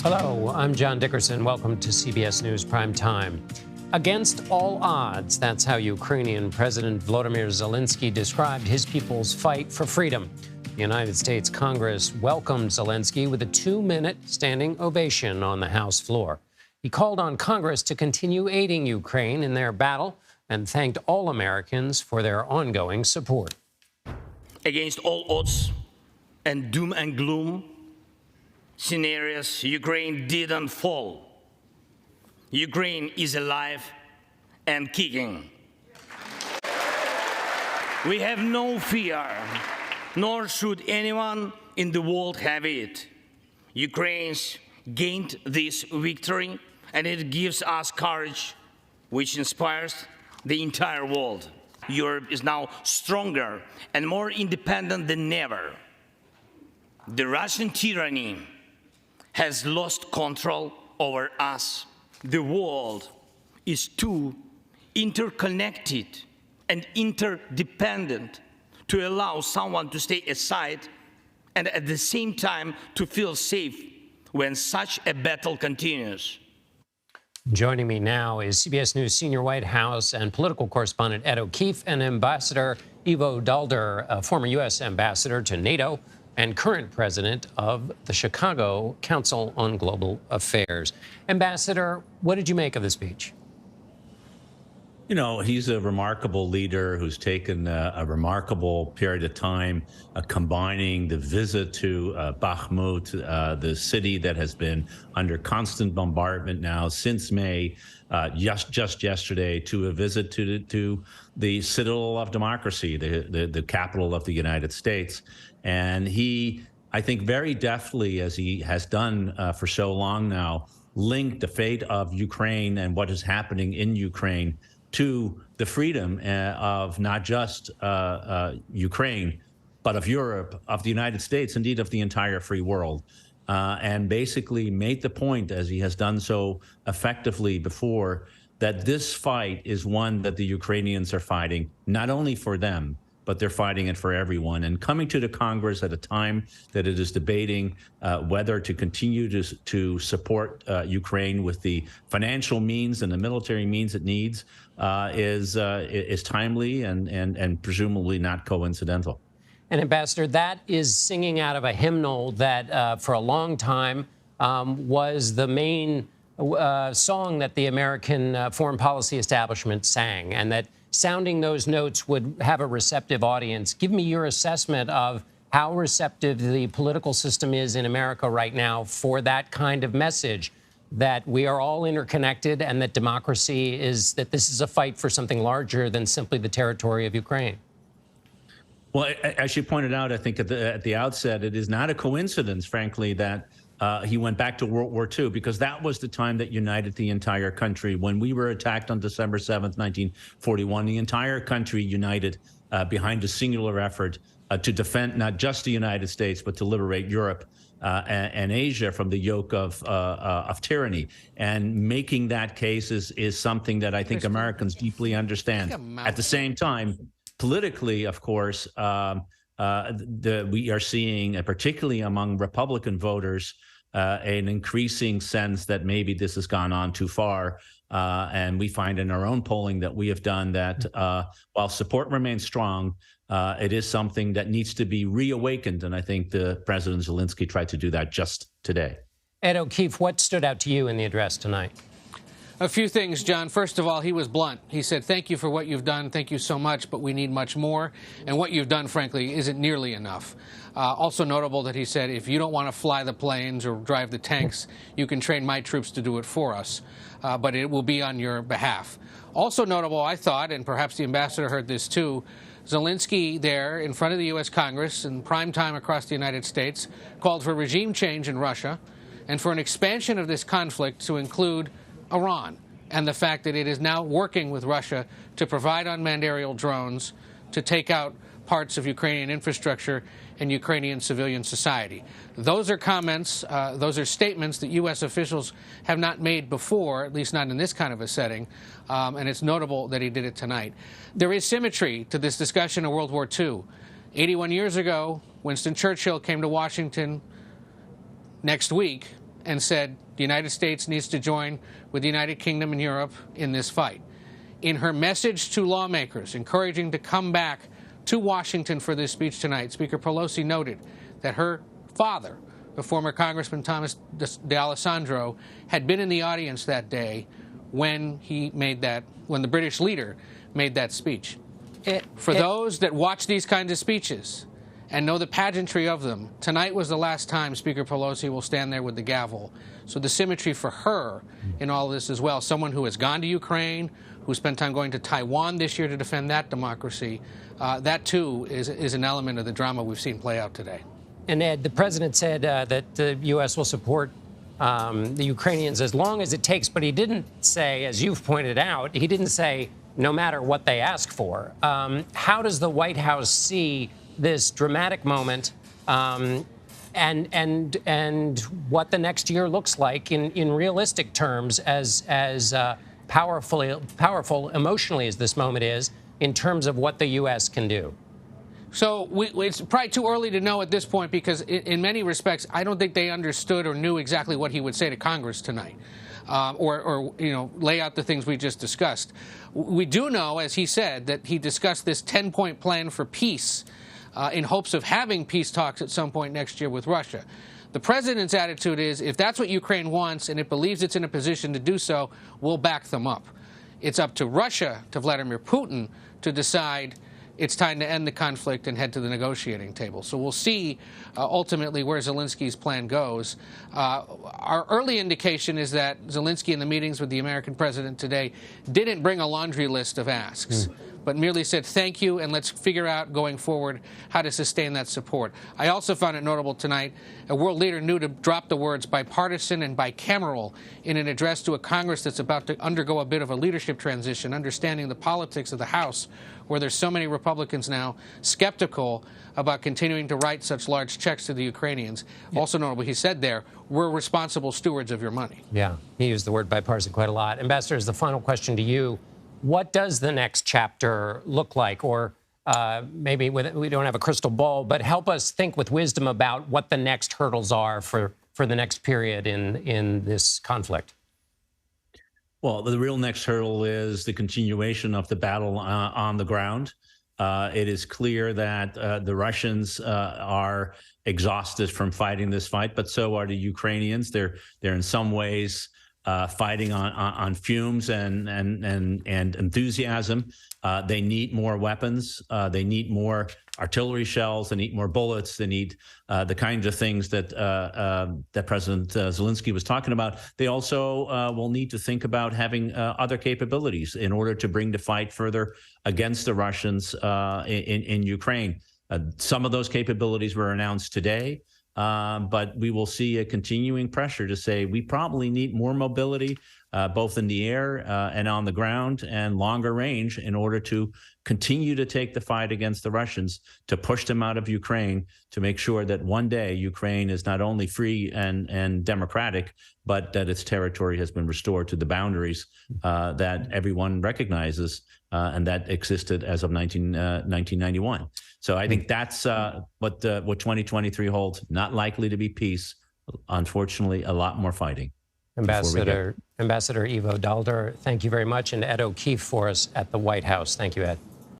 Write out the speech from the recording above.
Hello, I'm John Dickerson. Welcome to CBS News Prime Time. Against all odds, that's how Ukrainian President Volodymyr Zelenskyy described his people's fight for freedom. The United States Congress welcomed Zelenskyy with a 2-minute standing ovation on the House floor. He called on Congress to continue aiding Ukraine in their battle and thanked all Americans for their ongoing support. Against all odds and doom and gloom scenarios, Ukraine didn't fall. Ukraine is alive and kicking. We have no fear, nor should anyone in the world have it. Ukraine's gained this victory, and it gives us courage, which inspires the entire world. Europe is now stronger and more independent than ever. The Russian tyranny has lost control over us. The world is too interconnected and interdependent to allow someone to stay aside and at the same time to feel safe when such a battle continues. Joining me now is CBS News senior White House and political correspondent Ed O'Keefe and Ambassador Ivo Daalder, a former U.S. ambassador to NATO and current president of the Chicago Council on Global Affairs. Ambassador, what did you make of the speech? You know, he's a remarkable leader who's taken a remarkable period of time combining the visit to Bakhmut, the city that has been under constant bombardment now since May, just yesterday, to a visit to the citadel of democracy, the capital of the United States. And he, I think very deftly, as he has done for so long now, linked the fate of Ukraine and what is happening in Ukraine to the freedom of not just Ukraine, but of Europe, of the United States, indeed of the entire free world, and basically made the point, as he has done so effectively before, that this fight is one that the Ukrainians are fighting, not only for them, but they're fighting it for everyone. And coming to the Congress at a time that it is debating whether to continue to support Ukraine with the financial means and the military means it needs is timely and presumably not coincidental. And Ambassador, that is singing out of a hymnal that for a long time was the main song that the American foreign policy establishment sang, and that sounding those notes would have a receptive audience. Give me your assessment of how receptive the political system is in America right now for that kind of message, that we are all interconnected and that democracy is, that this is a fight for something larger than simply the territory of Ukraine. Well, as you pointed out, I think at the outset, it is not a coincidence, frankly, that he went back to World War II, because that was the time that united the entire country. When we were attacked on December 7th, 1941, the entire country united behind a singular effort to defend not just the United States, but to liberate Europe and Asia from the yoke of tyranny. And making that case is something that I think Americans deeply understand. At the same time, politically, of course, we are seeing, particularly among Republican voters, an increasing sense that maybe this has gone on too far. And we find in our own polling that we have done that while support remains strong, it is something that needs to be reawakened. And I think the President Zelenskyy tried to do that just today. Ed O'Keefe, what stood out to you in the address tonight? A few things, John. First of all, he was blunt. He said, thank you for what you've done. Thank you so much, but we need much more. And what you've done, frankly, isn't nearly enough. Also notable that he said, if you don't want to fly the planes or drive the tanks, you can train my troops to do it for us. But it will be on your behalf. Also notable, I thought, and perhaps the ambassador heard this too, Zelenskyy there in front of the U.S. Congress in prime time across the United States called for regime change in Russia and for an expansion of this conflict to include Iran, and the fact that it is now working with Russia to provide unmanned aerial drones to take out parts of Ukrainian infrastructure and Ukrainian civilian society. Those are comments, those are statements that U.S. officials have not made before, at least not in this kind of a setting, and it's notable that he did it tonight. There is symmetry to this discussion of World War II. 81 years ago, Winston Churchill came to Washington next week and said the United States needs to join with the United Kingdom and Europe in this fight. In her message to lawmakers, encouraging to come back to Washington for this speech tonight, Speaker Pelosi noted that her father, the former Congressman Thomas D'Alessandro, had been in the audience that day when when the British leader made that speech. For those that watch these kinds of speeches and know the pageantry of them, tonight was the last time Speaker Pelosi will stand there with the gavel. So the symmetry for her in all this as well, someone who has gone to Ukraine, who spent time going to Taiwan this year to defend that democracy, that too is an element of the drama we've seen play out today. And Ed, the president said that the U.S. will support the Ukrainians as long as it takes, but he didn't say, as you've pointed out, he didn't say no matter what they ask for. How does the White House see this dramatic moment and what the next year looks like in realistic terms, as powerful emotionally as this moment is, in terms of what the U.S. can do? So it's probably too early to know at this point, because in many respects, I don't think they understood or knew exactly what he would say to Congress tonight, or lay out the things we just discussed. We do know, as he said, that he discussed this 10-point plan for peace in hopes of having peace talks at some point next year with Russia. The president's attitude is, if that's what Ukraine wants and it believes it's in a position to do so, we'll back them up. It's up to Russia, to Vladimir Putin, to decide it's time to end the conflict and head to the negotiating table. So we'll see ultimately where Zelensky's plan goes. Our early indication is that Zelensky, in the meetings with the American president today, didn't bring a laundry list of asks, but merely said thank you, and let's figure out going forward how to sustain that support. I also found it notable tonight, a world leader knew to drop the words bipartisan and bicameral in an address to a Congress that's about to undergo a bit of a leadership transition, understanding the politics of the House, where there's so many Republicans now skeptical about continuing to write such large checks to the Ukrainians. Yeah. Also notable, he said there, we're responsible stewards of your money. Yeah, he used the word bipartisan quite a lot. Ambassador, as the final question to you, what does the next chapter look like? Or maybe we don't have a crystal ball, but help us think with wisdom about what the next hurdles are for the next period in this conflict. Well, the real next hurdle is the continuation of the battle on the ground. It is clear that the Russians are exhausted from fighting this fight, but so are the Ukrainians. They're in some ways fighting on fumes and enthusiasm. They need more weapons. They need more artillery shells. They need more bullets. They need the kinds of things that that President Zelenskyy was talking about. They also will need to think about having other capabilities in order to bring the fight further against the Russians in Ukraine. Some of those capabilities were announced today. But we will see a continuing pressure to say we probably need more mobility, both in the air and on the ground, and longer range in order to continue to take the fight against the Russians, to push them out of Ukraine, to make sure that one day Ukraine is not only free and democratic, but that its territory has been restored to the boundaries that everyone recognizes and that existed as of 1991. So I think that's what 2023 holds. Not likely to be peace. Unfortunately, a lot more fighting. Ambassador Ivo Daalder, thank you very much. And Ed O'Keefe for us at the White House. Thank you, Ed.